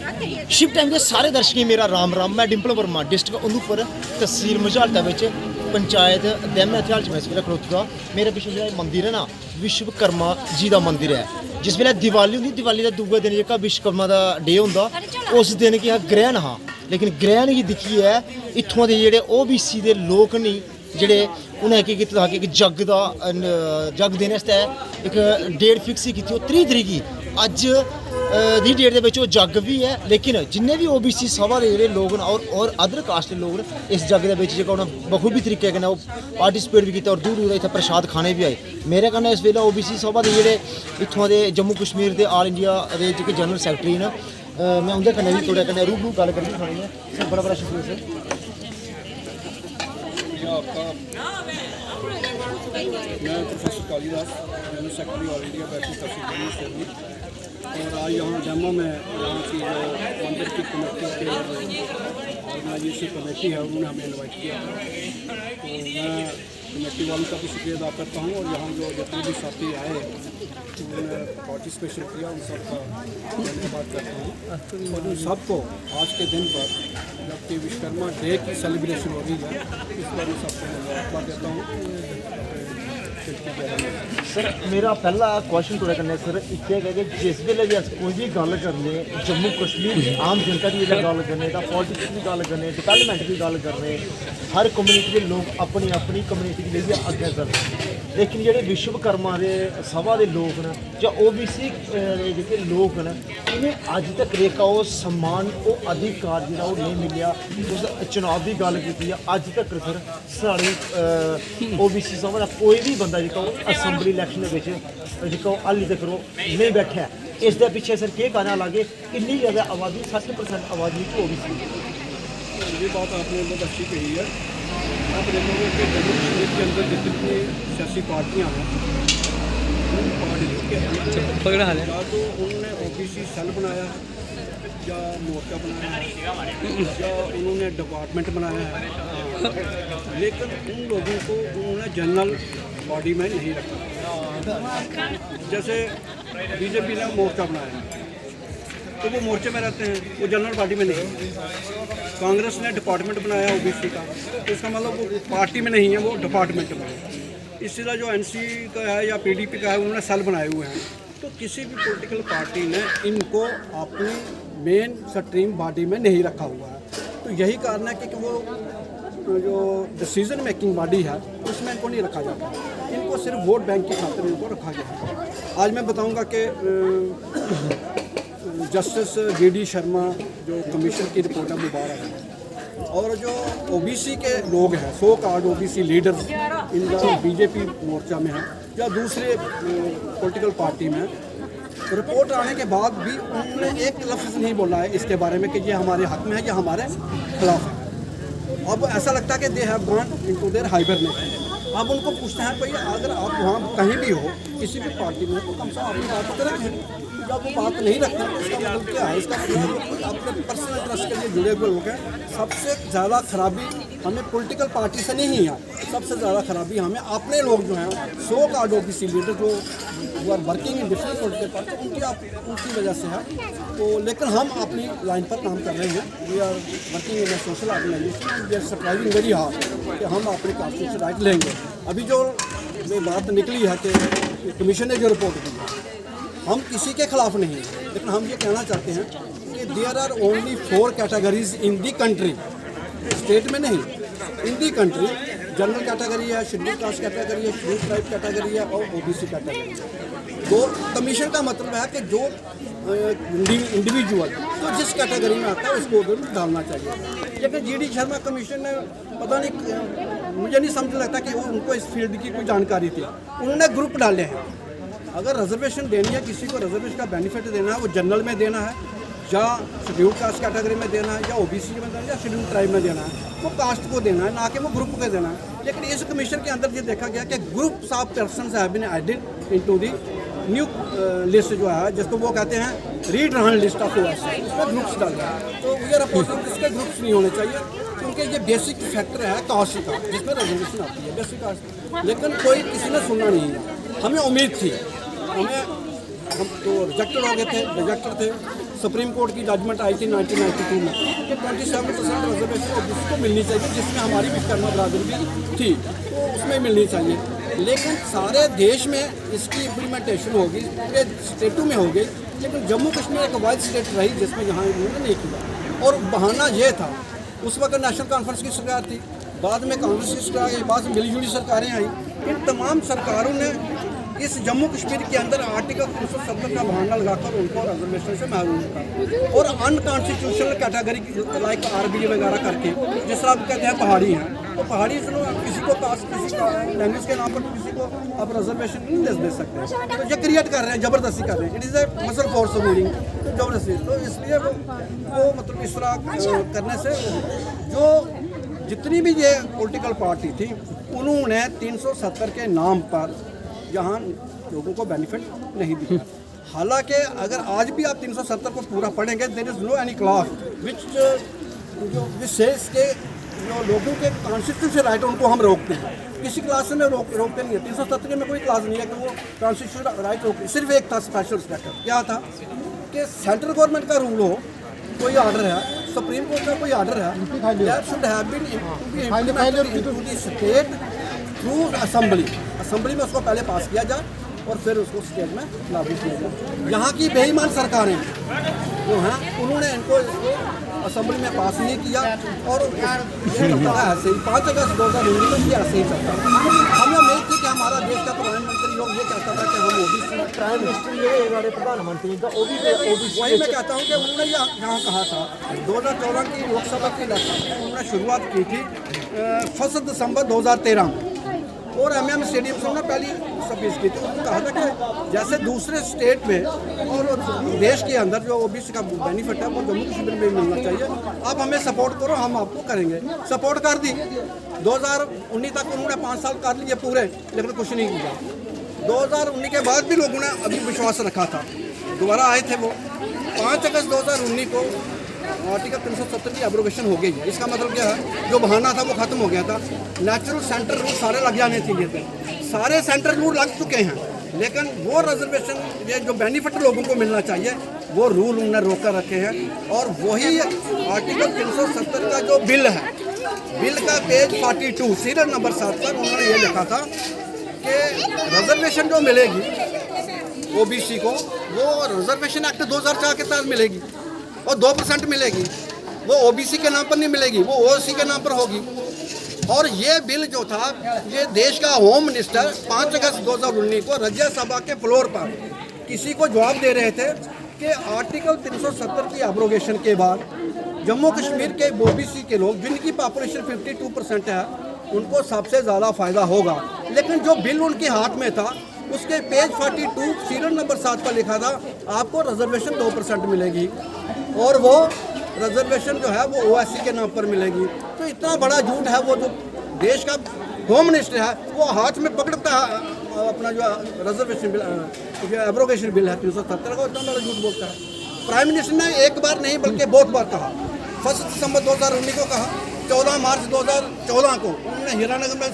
Shiv time के सारे दर्शकों मेरा राम राम। मैं डिंपल वर्मा डिस्ट्रिक्ट उधमपुर तहसील मझालटा पंचायत दैम्या थेहाल च मैं इस वेले खड़ोता। मेरे पिछले जो मंदिर है ना विश्वकर्मा जी का मंदिर है। जिस वेले दिवाली होंगी दिवाली का दूए दिन जो विश्वकर्मा का डे होंगे उस दिन की ग्रहण हाँ, लेकिन ग्रहण की दिक्खियै इत्थों के जोड़े OBC के लोग नहीं जेडे उन्हें की कीता कि जग देने आस्तै एक डेट फिक्स ही की 30 तरीक की अज दी डेट के वो जग भी है। लेकिन जिन्ने भी OBC सभा के जोड़े लोग और अदर कास्ट के लोग इस जग के उन्हें बखूबी तरीके पार्टिसिपेट भी किया और दूर दूर इतने प्रसाद खाने भी आए। मेरे कन्नै इस वेले OBC सभा के जोड़े इतों के जम्मू कश्मीर के ऑल इंडिया के जो जनरल सैकटरी ने मैं उनके कन्नै भी थोड़े कन्नै रूबरू गल करनी खानी है। सर बड़ा बड़ा शुक्रिया सर। मैं professor Kalidas general secretary all India बैठक और आज यहाँ जम्मू में यहाँ की जो मंदिर की कमेटी के ऑर्गेनाइजेशन कमेटी है उन्होंने हमें इन्वाइट किया। तो मैं कमेटी वालों का भी शुक्रिया अदा करता हूँ और यहाँ जो जितने भी साथी आए उन्होंने पार्टिसिपेशन किया उन सब का धन्यवाद करता हूँ। और उन सबको आज के दिन पर जबकि विश्वकर्मा डे की सेलिब्रेशन हो रही है इस पर मैं सबको धन्यवाद देता हूँ। सर मेरा पहला क्वेश्चन थोड़ा करना सर इतने है कि जिस वेले भी अस कोई भी गल करने जम्मू कश्मीर आम जनता की गल करने पॉलिटिक्स की गल करने डिवेलपमेंट की गल करने हर कम्यूनिटी के लोग अपनी अपनी कम्यूनिटी के लिए अगे करते। लेकिन जोड़े विश्वकर्मा के सभा के लोग न या OBC जो लोग न इन्हें अज तक रेखा वो सम्मान वो अधिकार जो नहीं मिलया। उस चुनाव की गल की अज तक सर साड़ी OBC सभा का कोई भी बंदा जो असैम्बली इलैक्शन जो हाली तक नहीं बैठा। इस पिछे सर क्या कहना लगे इन्नी ज़्यादा आबादी 60% आबादी OBC। ये बात आपने बहुत अच्छी कही है। आप देखोगे कि जम्मू कश्मीर के अंदर जितनी सियासी पार्टियाँ हैं उन पार्टियों के अंदर या तो उन्होंने OBC सेल बनाया है या मोर्चा बनाया है या उन्होंने डिपार्टमेंट बनाया है, लेकिन उन लोगों को उन्होंने जनरल बॉडी में नहीं रखा। जैसे BJP ने मोर्चा बनाया तो वो मोर्चे में रहते हैं, वो जनरल बॉडी में नहीं। कांग्रेस ने डिपार्टमेंट बनाया OBC का तो इसका मतलब वो पार्टी में नहीं है, वो डिपार्टमेंट में है। इसी तरह जो NC का है या PDP का है उन्होंने सेल बनाए हुए हैं। तो किसी भी पॉलिटिकल पार्टी ने इनको अपनी मेन स्ट्रीम बॉडी में नहीं रखा हुआ है। तो यही कारण है कि वो जो डिसीजन मेकिंग बॉडी है उसमें इनको नहीं रखा जाता, इनको सिर्फ वोट बैंक की खातिर इनको रखा गया है। आज मैं बताऊंगा कि जस्टिस DD शर्मा जो कमीशन की रिपोर्ट है वो बाहर है और जो OBC के लोग हैं 100 card OBC leaders in BJP मोर्चा में हैं या दूसरे पॉलिटिकल पार्टी में, रिपोर्ट आने के बाद भी उन्होंने एक लफ्ज़ नहीं बोला है इसके बारे में कि ये हमारे हक में है या हमारे खिलाफ है। अब ऐसा लगता है कि they have gone into their hibernation. अब उनको पूछते हैं भाई अगर आप वहाँ कहीं भी हो किसी भी पार्टी में तो कम से कम अपनी बात करें। जब वो बात नहीं रखते हैं तो इसका मतलब क्या है? इसका मतलब अपने पर्सनल इंटरेस्ट के लिए जुड़े हुए लोग हैं। सबसे ज़्यादा खराबी हमें पॉलिटिकल पार्टी से नहीं है, सबसे ज़्यादा खराबी हमें अपने लोग जो हैं 100 कार्ड OBC लीडर जो are working in different political party उनकी वजह से है। तो लेकिन हम अपनी लाइन पर काम कर रहे हैं। We are working in social organisation, we are striving very hard कि हम अपने कॉन्स्टिट्यूशन राइट लेंगे। अभी जो बात निकली है कि कमीशन ने जो रिपोर्ट दी है हम किसी के खिलाफ नहीं हैं, लेकिन हम ये कहना चाहते हैं कि there are only 4 categories in the country, state में नहीं, in the country. General category है, शेड्यूल कास्ट कैटेगरी है, शेड्यूल ट्राइब कैटेगरी है और OBC कैटेगरी है। तो कमीशन का मतलब है कि जो इंडिविजुअल तो जिस कैटेगरी में आता है उसको उधर डालना चाहिए। लेकिन GD शर्मा कमीशन ने पता नहीं, मुझे नहीं समझ लगता कि उनको इस फील्ड की कोई जानकारी थी। उन्होंने ग्रुप डाले हैं। अगर रिजर्वेशन देनी है, किसी को रिजर्वेशन का बेनिफिट देना है, वो जनरल में देना है या शेड्यूल कास्ट कैटेगरी में देना है या OBC में देना है या शेड्यूल ट्राइब में देना है, वो कास्ट को देना है, ना कि वो ग्रुप को देना है। लेकिन इस कमीशन के अंदर ये देखा गया कि groups of persons have been added into the new list जो है जिसको वो कहते हैं रीड रन लिस्ट ऑफ OBC, उसमें ग्रुप्स डाल रहा है। तो वी आर अपोजिंग इसके ग्रुप्स नहीं होने चाहिए क्योंकि ये बेसिक फैक्टर है कास्ट का जिसमें रिजर्वेशन आती है बेसिक कास्ट। लेकिन कोई किसी ने सुनना नहीं है। हमें उम्मीद थी, हम तो रिजेक्टेड हो गए थे, सुप्रीम कोर्ट की जजमेंट आई थी 1992 में कि 27% रिजर्वेशन ओबीसी को मिलनी चाहिए, जिसमें हमारी विश्वकर्मा बरादरी भी थी, तो उसमें मिलनी चाहिए। लेकिन सारे देश में इसकी इम्प्लीमेंटेशन होगी, पूरे स्टेटों में होगी, लेकिन जम्मू कश्मीर एक वाइड स्टेट रही जिसमें यहाँ इन्होंने नहीं किया। और बहाना ये था, उस वक्त नेशनल कॉन्फ्रेंस की सरकार थी, बाद में कांग्रेस की सरकार आई, बाद में मिली जुली सरकारें आई। इन तमाम सरकारों ने इस जम्मू कश्मीर के अंदर आर्टिकल 370 का बहाना लगाकर उनको रिजर्वेशन से महरूम किया और अनकॉन्स्टिट्यूशनल कैटेगरी लाइक आरबी वगैरह करके, जिस तरह आप कहते हैं पहाड़ी हैं, तो पहाड़ी चलो किसी को कास्ट, किसी का लैंग्वेज के नाम पर किसी को आप रिजर्वेशन नहीं दे सकते। तो ये क्रिएट कर रहे हैं, ज़बरदस्ती कर रहे हैं, it is a muscle force ruling, ज़बरदस्ती। तो इसलिए वो मतलब इस तरह करने से जो जितनी भी ये पॉलिटिकल पार्टी थी, उन्होंने 370 के नाम पर यहाँ लोगों को बेनिफिट नहीं दिया। हालांकि अगर आज भी आप 370 को पूरा पढ़ेंगे, there is no any clause which says के जो लोगों के कॉन्स्टिट्यूशनल राइट उनको हम रोकते हैं। किसी क्लास में रोकते नहीं है। 370 में कोई क्लास नहीं है कि वो कॉन्स्टिट्यूशनल राइट रोकते। सिर्फ एक था स्पेशल स्टेटस, क्या था कि सेंट्रल गवर्नमेंट का रूल हो, कोई ऑर्डर है, सुप्रीम कोर्ट का कोई ऑर्डर है, that should have been implemented into the state through assembly में उसको पहले पास किया जाए और फिर उसको स्टेट में लागू किया जाए। यहाँ की बेईमान सरकारें जो हैं, उन्होंने इनको असेंबली में पास नहीं किया और ये चलता है ऐसे ही। 5 अगस्त 2019 में ऐसे ही चलता है। हमें उम्मीद थी कि हमारा देश का प्रधानमंत्री लोग ये कहता था कि हम ओबीसी, प्राइम मिनिस्टर ये हमारे प्रधानमंत्री का ओबीसी। वही मैं कहता हूँ कि उन्होंने यहाँ कहा था 2014 की लोकसभा की इलेक्शन में उन्होंने शुरुआत की थी 1 दिसंबर 2013 में, और MM स्टेडियम से उन्होंने पहली स्पीच की थी। उन्होंने कहा था कि जैसे दूसरे स्टेट में और देश के अंदर जो ओबीसी का बेनिफिट है वो जम्मू कश्मीर में मिलना चाहिए, आप हमें सपोर्ट करो, हम आपको करेंगे। सपोर्ट कर दी। 2019 तक उन्होंने 5 साल कर लिए पूरे, लेकिन कुछ नहीं किया। 2019 के बाद भी लोगों ने अभी विश्वास रखा था, दोबारा आए थे वो। 5 अगस्त 2019 को आर्टिकल 370 की एब्रोगेशन हो गई है। इसका मतलब क्या है, जो बहाना था वो खत्म हो गया था। नेचुरल सेंटर रूल सारे लग जाने चाहिए थे, सारे सेंटर रूल लग चुके हैं, लेकिन वो रिजर्वेशन ये जो बेनिफिट लोगों को मिलना चाहिए वो रूल उन्होंने रोक कर रखे हैं। और वही आर्टिकल 370 का जो बिल है, बिल का पेज 42 सीरियल नंबर 7 पर उन्होंने ये लिखा था कि रिजर्वेशन जो मिलेगी ओबीसी को, वो रिजर्वेशन एक्ट 2004 के तहत मिलेगी और 2% मिलेगी। वो ओबीसी के नाम पर नहीं मिलेगी, वो ओसी के नाम पर होगी। और ये बिल जो था, ये देश का होम मिनिस्टर 5 अगस्त 2019 को राज्यसभा के फ्लोर पर किसी को जवाब दे रहे थे कि आर्टिकल 370 की एब्रोगेशन के बाद जम्मू कश्मीर के ओबीसी के लोग, जिनकी पॉपुलेशन 52% है, उनको सबसे ज़्यादा फ़ायदा होगा। लेकिन जो बिल उनके हाथ में था, उसके पेज 42 सीरियल नंबर 7 पर लिखा था आपको रिजर्वेशन 2% मिलेगी और वो रिजर्वेशन जो है वो ओएससी के नाम पर मिलेगी। तो इतना बड़ा झूठ है। वो जो देश का होम मिनिस्टर है, वो हाथ में पकड़ता है अपना जो रिजर्वेशन बिल, जो एब्रोगेशन बिल है 370 का, इतना बड़ा झूठ बोलता है। प्राइम मिनिस्टर ने एक बार नहीं बल्कि बहुत बार कहा। 1 दिसंबर 2019 को कहा, 14 मार्च 2014 को उन्होंने हीरानगर में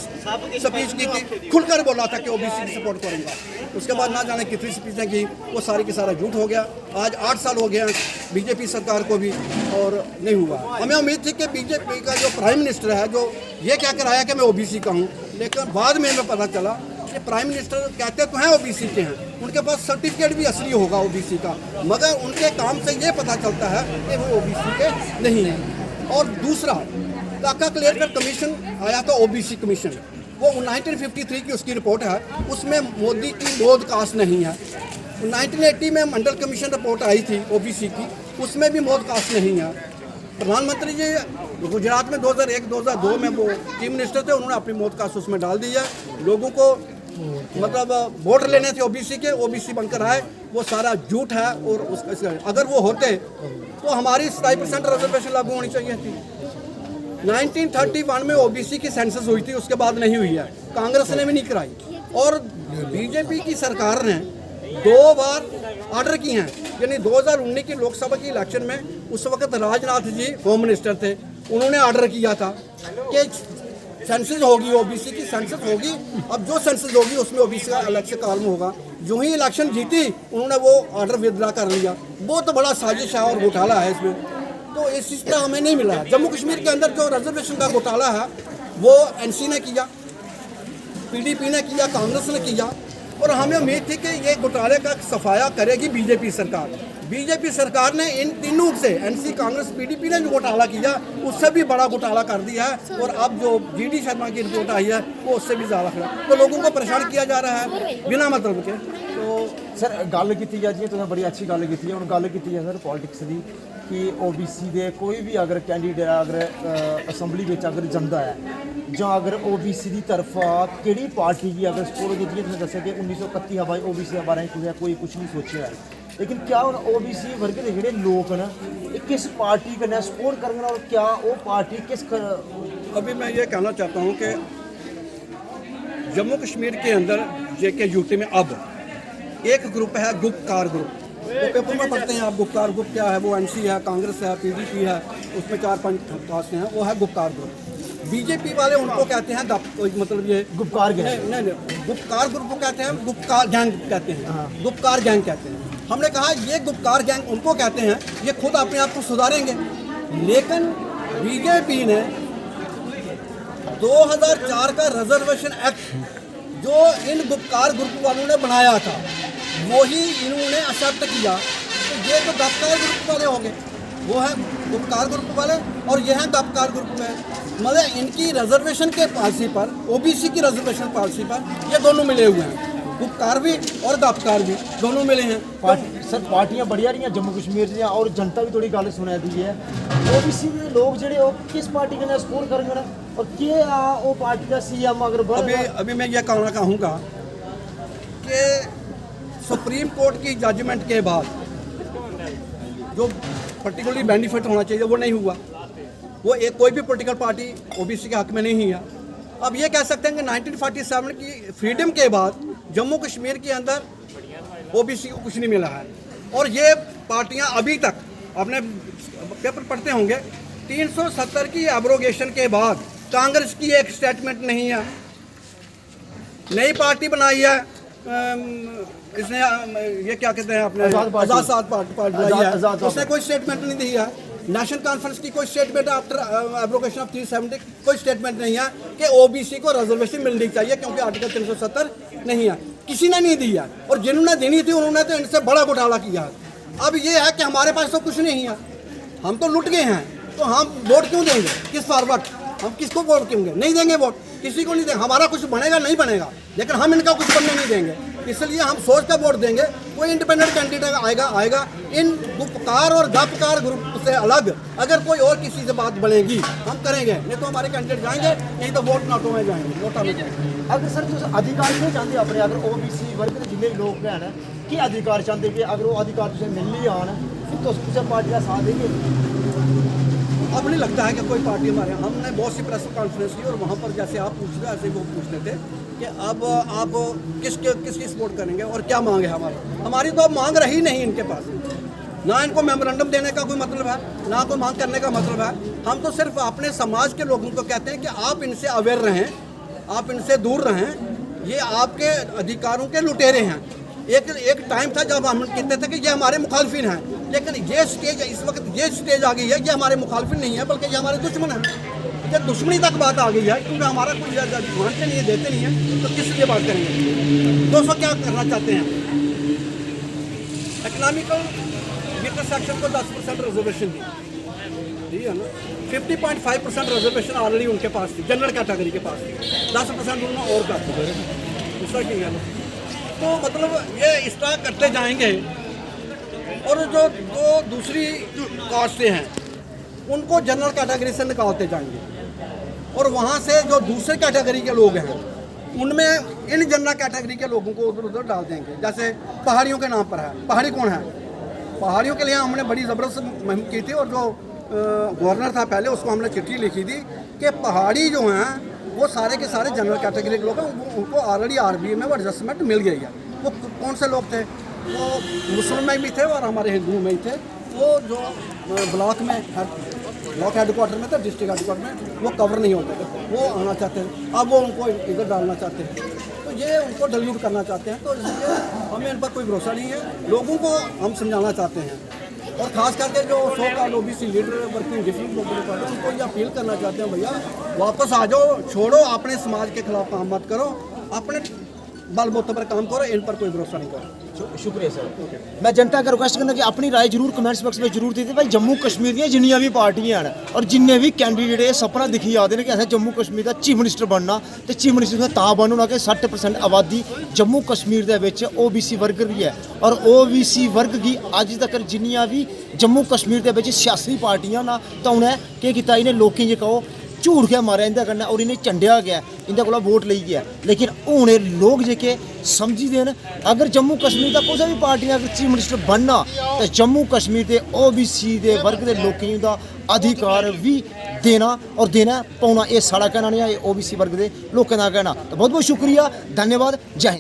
स्पीच की थी, खुलकर बोला था कि ओबीसी की सपोर्ट करूंगा। उसके बाद ना जाने कितनी स्पीचें की, वो सारी की सारा झूठ हो गया। आज 8 साल हो गए बीजेपी सरकार को भी और नहीं हुआ। हमें उम्मीद थी कि बीजेपी का जो प्राइम मिनिस्टर है, जो ये क्या कराया कि मैं ओबीसी का हूँ, लेकिन बाद में हमें पता चला कि प्राइम मिनिस्टर कहते तो हैं ओबीसी के हैं, उनके पास सर्टिफिकेट भी असली होगा ओबीसी का, मगर उनके काम से ये पता चलता है कि वो ओबीसी के नहीं हैं। और दूसरा, काका क्लियर कट कमीशन आया था, ओबीसी कमीशन, वो 1953 की उसकी रिपोर्ट है, उसमें मोदी की मौद कास्ट नहीं है। 1980 में मंडल कमीशन रिपोर्ट आई थी ओबीसी की, उसमें भी मौद कास्ट नहीं है। प्रधानमंत्री जी गुजरात में 2001-2002 में वो चीफ मिनिस्टर थे, उन्होंने अपनी मौत कास्ट उसमें डाल दी है। लोगों को मतलब वोट लेने थे ओबीसी के, ओबीसी बनकर आए, वो सारा झूठ है। और अगर वो होते तो हमारी 27% रिजर्वेशन लागू होनी चाहिए थी। 1931 में ओबीसी की सेंसस हुई थी, उसके बाद नहीं हुई है, कांग्रेस ने भी नहीं कराई। और बीजेपी की सरकार ने 2 बार ऑर्डर किए हैं, यानी 2019 की लोकसभा की इलेक्शन में उस वक्त राजनाथ जी होम मिनिस्टर थे, उन्होंने ऑर्डर किया था कि सेंसस होगी, ओबीसी की सेंसस होगी। अब जो सेंसस होगी उसमें ओबीसी का अलग से कॉलम होगा। जो ही इलेक्शन जीती उन्होंने वो ऑर्डर विदड्रा कर लिया। वो तो बड़ा साजिश है और घोटाला है इसमें। तो इस तरह हमें नहीं मिला है। जम्मू कश्मीर के अंदर जो रिजर्वेशन का घोटाला है वो एनसी ने किया, पीडीपी ने किया, कांग्रेस ने किया, और हमें उम्मीद थी कि ये घोटाले का सफाया करेगी बीजेपी सरकार। बीजेपी सरकार ने इन तीनों से, एनसी, कांग्रेस, पीडीपी ने जो घोटाला किया उससे भी बड़ा घोटाला कर दिया है। और अब जो जीडी शर्मा की रिपोर्ट आई है वो उससे भी ज़्यादा खराब। तो लोगों को परेशान किया जा रहा है बिना मतलब के। तो सर गल की जाए जी, तुसें बड़ी अच्छी गल की है। हुण गल की जाए सर पॉलिटिक्स की कि ओबीसी दे कोई भी अगर कैंडीडेट अगर असैंबली में अगर जंदा है जां अगर ओबीसी की तरफा केड़ी पार्टी की अगर सपोर्ट होती है, तुसें दस्सेआ कि 1931 हवा ओबीसी के बारे में कोई कुछ नहीं सोचेआ है। लेकिन क्या हुण ओबीसी वर्ग के जिहड़े लोग न किस पार्टी कन्नै सपोर्ट करङन और क्या वो पार्टी किस अभी मैं ये कहना चाहता हूँ कि जम्मू कश्मीर के अंदर जेके यूटी में अब एक ग्रुप है गुप्तकार ग्रुप। तो पेपर में पढ़ते हैं आप गुप्तकार ग्रुप क्या है। वो एनसी है, कांग्रेस है, पीडीपी है, उसमें 4-5 कास्ट हैं। वो है गुप्तकार ग्रुप। बीजेपी वाले उनको कहते हैं मतलब ये गुप्तकार गैंग। नहीं, गुप्तकार ग्रुप को कहते हैं, गुप्तकार गैंग कहते हैं, गुप्तकार गैंग कहते हैं। हमने कहा ये गुप्तकार गैंग उनको कहते हैं, ये खुद अपने आप को सुधारेंगे। लेकिन बीजेपी ने 2004 का रिजर्वेशन एक्ट जो इन गुप्तकार ग्रुप वालों ने बनाया था वही इन्होंने एक्सेप्ट किया। तो ये तो गुप्तकार ग्रुप वाले हो गए, वो है गुप्तकार ग्रुप वाले और ये हैं गुप्तकार ग्रुप में। मतलब इनकी रिजर्वेशन के पॉलिसी पर, ओबीसी की रिजर्वेशन पॉलिसी पर ये दोनों मिले हुए हैं, गुप्तकार भी और गुप्तकार भी दोनों मिले हैं। सर पार्टियां बढ़िया रही जम्मू कश्मीर दी और जनता भी थोड़ी गल सुना दी है। ओबीसी के लोग जिहड़े किस पार्टी कन्नै सपोर्ट करङन और क्या वो पार्टी का सीएम अगर अभी मैं ये कहना चाहूँगा कि सुप्रीम कोर्ट की जजमेंट के बाद जो पर्टिकुलरली बेनिफिट होना चाहिए वो नहीं हुआ। वो एक कोई भी पॉलिटिकल पार्टी ओबीसी के हक में नहीं है। अब ये कह सकते हैं कि 1947 की फ्रीडम के बाद जम्मू कश्मीर के अंदर ओबीसी को कुछ नहीं मिला है। और ये पार्टियां अभी तक, आपने पेपर पढ़ते होंगे, 370 की एब्रोगेशन के बाद कांग्रेस की एक स्टेटमेंट नहीं है। नई पार्टी बनाई है इसने, ये क्या कहते हैं अपने आज़ाद पार्टी बनाई है, उसने कोई स्टेटमेंट नहीं दी है। नेशनल कॉन्फ्रेंस की कोई स्टेटमेंट आफ्टर एब्रोगेशन ऑफ 370 कोई स्टेटमेंट नहीं है कि ओबीसी को रिजर्वेशन मिलनी चाहिए क्योंकि आर्टिकल 370 नहीं है, किसी ने नहीं दी है। और जिन्होंने देनी थी उन्होंने तो इनसे बड़ा घोटाला किया है। अब ये है कि हमारे पास तो कुछ नहीं है, हम तो लुट गए हैं, तो हम वोट क्यों देंगे? किस फॉरवर्ड हम किसको वोट क्यों देंगे? नहीं देंगे वोट, किसी को नहीं देंगे। हमारा कुछ बनेगा नहीं बनेगा, लेकिन हम इनका कुछ बनने नहीं देंगे। इसलिए हम सोच कर वोट देंगे। कोई इंडिपेंडेंट कैंडिडेट आएगा इन गुप्तकार और गुप्तकार ग्रुप से अलग अगर कोई और किसी से बात बनेगी हम करेंगे, नहीं तो हमारे कैंडिडेट जाएंगे, नहीं तो वोट नाटों में जाएंगे, वोटा में जाएंगे। अगर सर तुम अधिकार नहीं चाहते अपने अगर ओबीसी वर्ग के जिले लोग हैं कि अधिकार चाहते कि अगर वो अधिकार तुझे मिल ही आन फिर तो किसी पार्टी का साथ देंगे? अब नहीं लगता है कि कोई पार्टी हमारे, हमने बहुत सी प्रेस कॉन्फ्रेंस की और वहाँ पर जैसे आप पूछ रहे ऐसे वो पूछ रहे थे कि अब आप किसकी सपोर्ट करेंगे और क्या मांग है हमारी तो अब मांग रही नहीं इनके पास। ना इनको मेमोरेंडम देने का कोई मतलब है, ना कोई मांग करने का मतलब है। हम तो सिर्फ अपने समाज के लोगों को कहते हैं कि आप इनसे अवेयर रहें, आप इनसे दूर रहें, ये आपके अधिकारों के लुटेरे हैं। एक टाइम था जब हम कहते थे कि ये हमारे मुखालफिन हैं, लेकिन ये स्टेज इस वक्त ये स्टेज आ गई है, ये हमारे मुखालफिन नहीं है बल्कि ये हमारे दुश्मन हैं। ये दुश्मनी तक बात आ गई है क्योंकि हमारा कुछ मानते नहीं है, देते नहीं है, तो किस लिए बात करेंगे? दोस्तों क्या करना चाहते हैं? इकोनॉमिकल वीकर सेक्शन को 10% रिजर्वेशन दी, ठीक है ना। 50.5% रिजर्वेशन ऑलरेडी उनके पास थी, जनरल कैटेगरी के पास थी, 10% उन्होंने और कर दिया। दूसरा की है ना, तो मतलब ये इस तरह करते जाएंगे और जो दूसरी कास्टें हैं उनको जनरल कैटेगरी से निकालते जाएंगे और वहाँ से जो दूसरे कैटेगरी के लोग हैं उनमें इन जनरल कैटेगरी के लोगों को उधर उधर डाल देंगे। जैसे पहाड़ियों के नाम पर है, पहाड़ी कौन है? पहाड़ियों के लिए हमने बड़ी ज़बरदस्त मुहिम की थी और जो गवर्नर था पहले उसको हमने चिट्ठी लिखी थी कि पहाड़ी जो हैं वो सारे के सारे जनरल कैटेगरी के लोग हैं, उनको ऑलरेडी आरबीए में वो एडजस्टमेंट मिल गई है। वो कौन से लोग थे? वो मुस्लिम में भी थे और हमारे हिंदुओं में ही थे। वो जो ब्लॉक में ब्लॉक हेडक्वार्टर में थे, डिस्ट्रिक्ट हेडक्वार्टर में वो कवर नहीं होते थे, वो आना चाहते हैं, अब वो उनको इधर डालना चाहते हैं, तो ये उनको डिल्यूट करना चाहते हैं। तो इसलिए हमें इन पर कोई भरोसा नहीं है। लोगों को हम समझाना चाहते हैं, और ख़ास करके जो so called OBC leader working different लोगों को उनको ये अपील करना चाहते हैं, भैया वापस आ जाओ, छोड़ो, अपने समाज के खिलाफ काम मत करो, अपने बलबूते पर काम करो, इन पर कोई भरोसा नहीं करो। शुक्रिया सर। मैं जनता का रिक्वेस्ट करना कि अपनी राय जरूर कमेंट्स बॉक्स में जरूर देते भाई। जम्मू कश्मीर दी जिन्नियां भी पार्टियां न और जिन्ने भी कैंडिडेट ये सपना दिखी जाते हैं कि असें जम्मू कश्मीर का चीफ मिनिस्टर बनना, तो चीफ मिनिस्टर तां बनना कि 60% आबादी जम्मू कश्मीर दे विच ओबीसी वर्ग दी है, और ओबीसी वर्ग गी अज तक जिन्नियां भी जम्मू कश्मीर दे विच सियासी पार्टियां ना, तो उ'नें केह् कीता, इ'नें लोकें जे कहो झूठ गै मारेआ इंदे कन्नै, और इन्हें झंडेआ गया, इंदे कोला वोट लेई गया। लेकिन हून एह् लोग जेह्के समझदे न, अगर जम्मू कश्मीर दा कुसै भी पार्टी ने अगर चीफ मिनिस्टर बनना, तो जम्मू कश्मीर दे ओबीसी दे वर्ग दे लोकें दा अधिकार भी देना और देना पौना। एह् साढ़ा कहना नहीं है, एह् ओबीसी वर्ग दे लोकें दा कहना। तो बहुत बहुत शुक्रिया, धन्यवाद, जय हिंद।